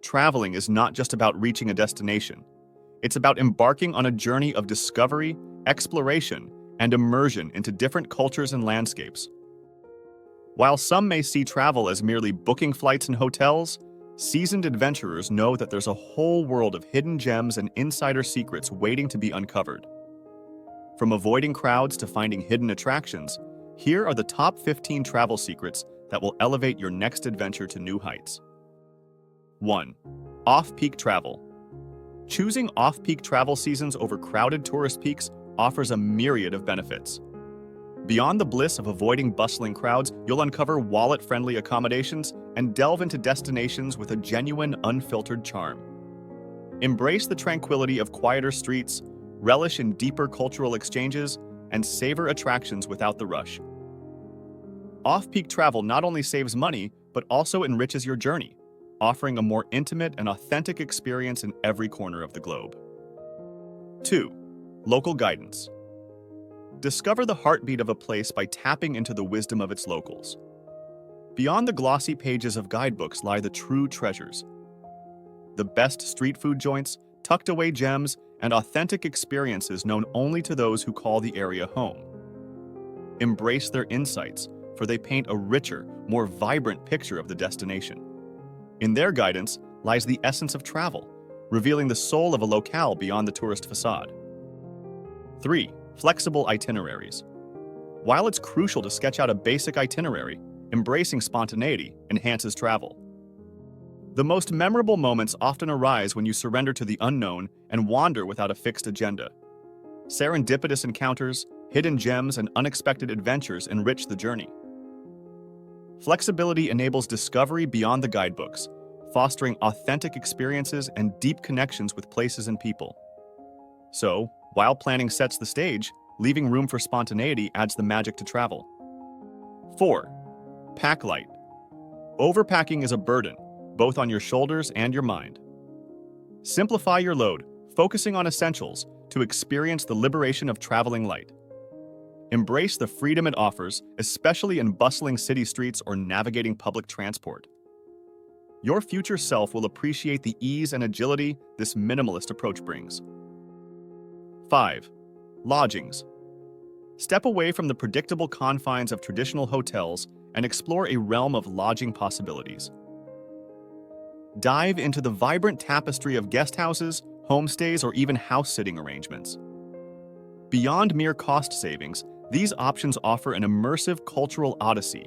traveling is not just about reaching a destination. It's about embarking on a journey of discovery, exploration, and immersion into different cultures and landscapes. While some may see travel as merely booking flights and hotels, seasoned adventurers know that there's a whole world of hidden gems and insider secrets waiting to be uncovered. From avoiding crowds to finding hidden attractions, here are the top 15 travel secrets that will elevate your next adventure to new heights. 1. Off-peak travel. Choosing off-peak travel seasons over crowded tourist peaks offers a myriad of benefits. Beyond the bliss of avoiding bustling crowds, you'll uncover wallet-friendly accommodations and delve into destinations with a genuine, unfiltered charm. Embrace the tranquility of quieter streets, relish in deeper cultural exchanges, and savor attractions without the rush. Off-peak travel not only saves money, but also enriches your journey, offering a more intimate and authentic experience in every corner of the globe. 2. Local guidance. Discover the heartbeat of a place by tapping into the wisdom of its locals. Beyond the glossy pages of guidebooks lie the true treasures. The best street food joints, tucked-away gems, and authentic experiences known only to those who call the area home. Embrace their insights, for they paint a richer, more vibrant picture of the destination. In their guidance lies the essence of travel, revealing the soul of a locale beyond the tourist facade. 3. Flexible itineraries. While it's crucial to sketch out a basic itinerary, embracing spontaneity enhances travel. The most memorable moments often arise when you surrender to the unknown and wander without a fixed agenda. Serendipitous encounters, hidden gems, and unexpected adventures enrich the journey. Flexibility enables discovery beyond the guidebooks, fostering authentic experiences and deep connections with places and people. So, while planning sets the stage, leaving room for spontaneity adds the magic to travel. 4. Pack light. Overpacking is a burden, both on your shoulders and your mind. Simplify your load, focusing on essentials to experience the liberation of traveling light. Embrace the freedom it offers, especially in bustling city streets or navigating public transport. Your future self will appreciate the ease and agility this minimalist approach brings. 5. Lodgings. Step away from the predictable confines of traditional hotels and explore a realm of lodging possibilities. Dive into the vibrant tapestry of guest houses, homestays, or even house-sitting arrangements. Beyond mere cost savings, these options offer an immersive cultural odyssey,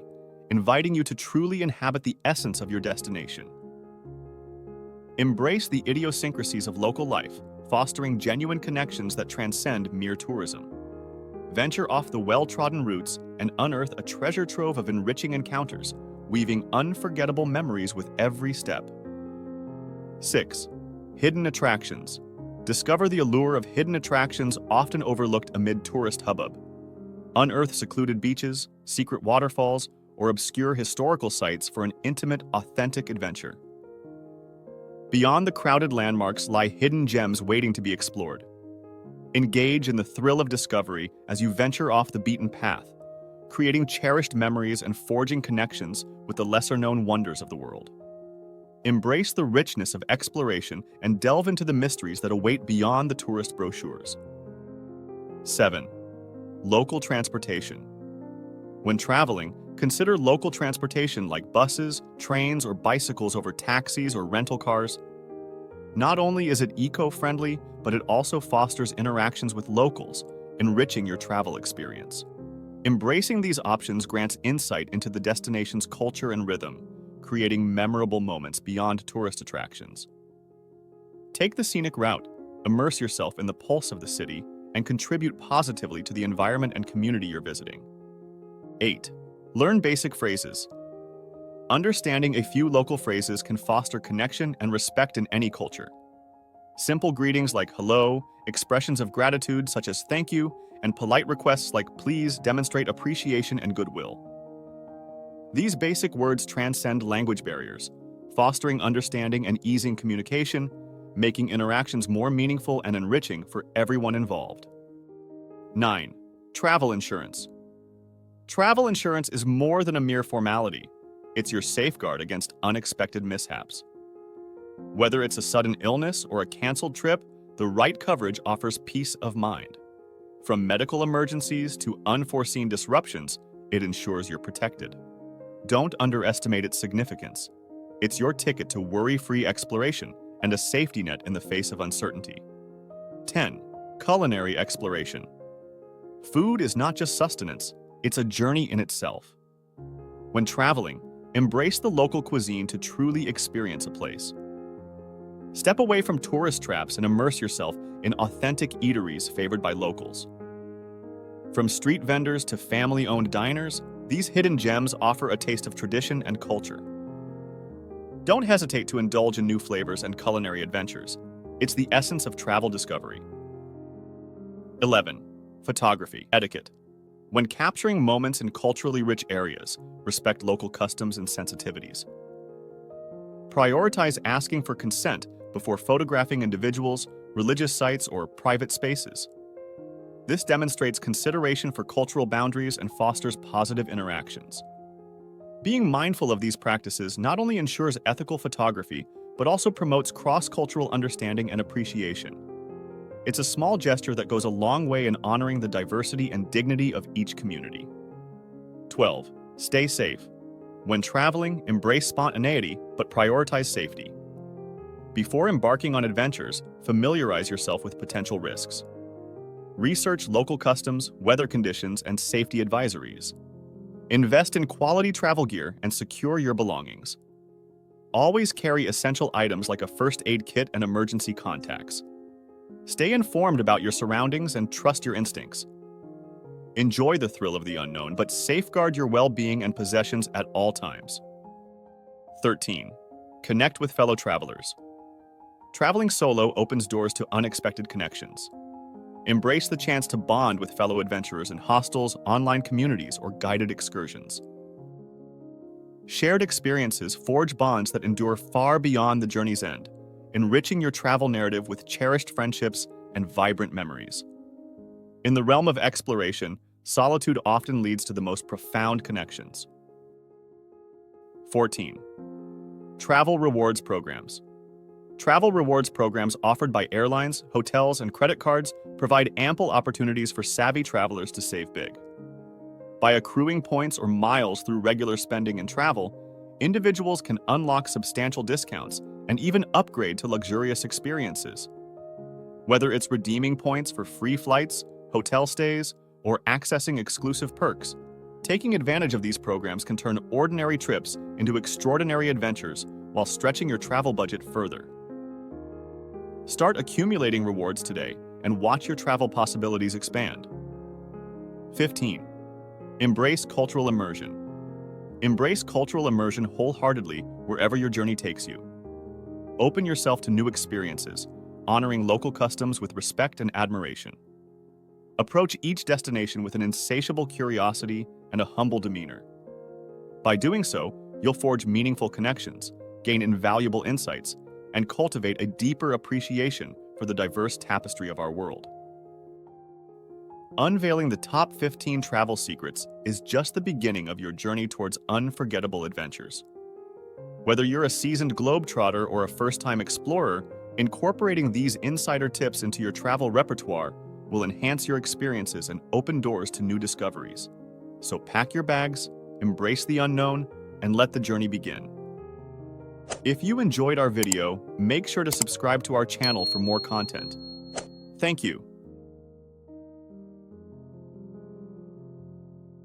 inviting you to truly inhabit the essence of your destination. Embrace the idiosyncrasies of local life, fostering genuine connections that transcend mere tourism. Venture off the well-trodden routes and unearth a treasure trove of enriching encounters, weaving unforgettable memories with every step. 6. Hidden attractions. Discover the allure of hidden attractions often overlooked amid tourist hubbub. Unearth secluded beaches, secret waterfalls, or obscure historical sites for an intimate, authentic adventure. Beyond the crowded landmarks lie hidden gems waiting to be explored. Engage in the thrill of discovery as you venture off the beaten path, creating cherished memories and forging connections with the lesser-known wonders of the world. Embrace the richness of exploration and delve into the mysteries that await beyond the tourist brochures. 7. Local transportation. When traveling, consider local transportation like buses, trains, or bicycles over taxis or rental cars. Not only is it eco-friendly, but it also fosters interactions with locals, enriching your travel experience. Embracing these options grants insight into the destination's culture and rhythm, creating memorable moments beyond tourist attractions. Take the scenic route, immerse yourself in the pulse of the city, and contribute positively to the environment and community you're visiting. 8. Learn basic phrases. Understanding a few local phrases can foster connection and respect in any culture. Simple greetings like hello, expressions of gratitude such as thank you, and polite requests like please demonstrate appreciation and goodwill. These basic words transcend language barriers, fostering understanding and easing communication, making interactions more meaningful and enriching for everyone involved. 9. Travel insurance. Travel insurance is more than a mere formality. It's your safeguard against unexpected mishaps. Whether it's a sudden illness or a canceled trip, the right coverage offers peace of mind. From medical emergencies to unforeseen disruptions, it ensures you're protected. Don't underestimate its significance. It's your ticket to worry-free exploration and a safety net in the face of uncertainty. 10. Culinary exploration. Food is not just sustenance, it's a journey in itself. When traveling, embrace the local cuisine to truly experience a place. Step away from tourist traps and immerse yourself in authentic eateries favored by locals. From street vendors to family-owned diners, these hidden gems offer a taste of tradition and culture. Don't hesitate to indulge in new flavors and culinary adventures. It's the essence of travel discovery. 11. Photography etiquette. When capturing moments in culturally rich areas, respect local customs and sensitivities. Prioritize asking for consent before photographing individuals, religious sites, or private spaces. This demonstrates consideration for cultural boundaries and fosters positive interactions. Being mindful of these practices not only ensures ethical photography, but also promotes cross-cultural understanding and appreciation. It's a small gesture that goes a long way in honoring the diversity and dignity of each community. 12. Stay safe. When traveling, embrace spontaneity, but prioritize safety. Before embarking on adventures, familiarize yourself with potential risks. Research local customs, weather conditions, and safety advisories. Invest in quality travel gear and secure your belongings. Always carry essential items like a first aid kit and emergency contacts. Stay informed about your surroundings and trust your instincts. Enjoy the thrill of the unknown, but safeguard your well-being and possessions at all times. 13. Connect with fellow travelers. Traveling solo opens doors to unexpected connections. Embrace the chance to bond with fellow adventurers in hostels, online communities, or guided excursions. Shared experiences forge bonds that endure far beyond the journey's end, enriching your travel narrative with cherished friendships and vibrant memories. In the realm of exploration, solitude often leads to the most profound connections. 14. Travel rewards programs. Travel rewards programs offered by airlines, hotels, and credit cards provide ample opportunities for savvy travelers to save big. By accruing points or miles through regular spending and travel, individuals can unlock substantial discounts and even upgrade to luxurious experiences. Whether it's redeeming points for free flights, hotel stays, or accessing exclusive perks, taking advantage of these programs can turn ordinary trips into extraordinary adventures while stretching your travel budget further. Start accumulating rewards today and watch your travel possibilities expand. 15. Embrace cultural immersion. Embrace cultural immersion wholeheartedly wherever your journey takes you. Open yourself to new experiences, honoring local customs with respect and admiration. Approach each destination with an insatiable curiosity and a humble demeanor. By doing so, you'll forge meaningful connections, gain invaluable insights, and cultivate a deeper appreciation for the diverse tapestry of our world. Unveiling the top 15 travel secrets is just the beginning of your journey towards unforgettable adventures. Whether you're a seasoned globetrotter or a first-time explorer, incorporating these insider tips into your travel repertoire will enhance your experiences and open doors to new discoveries. So pack your bags, embrace the unknown, and let the journey begin. If you enjoyed our video, make sure to subscribe to our channel for more content. Thank you.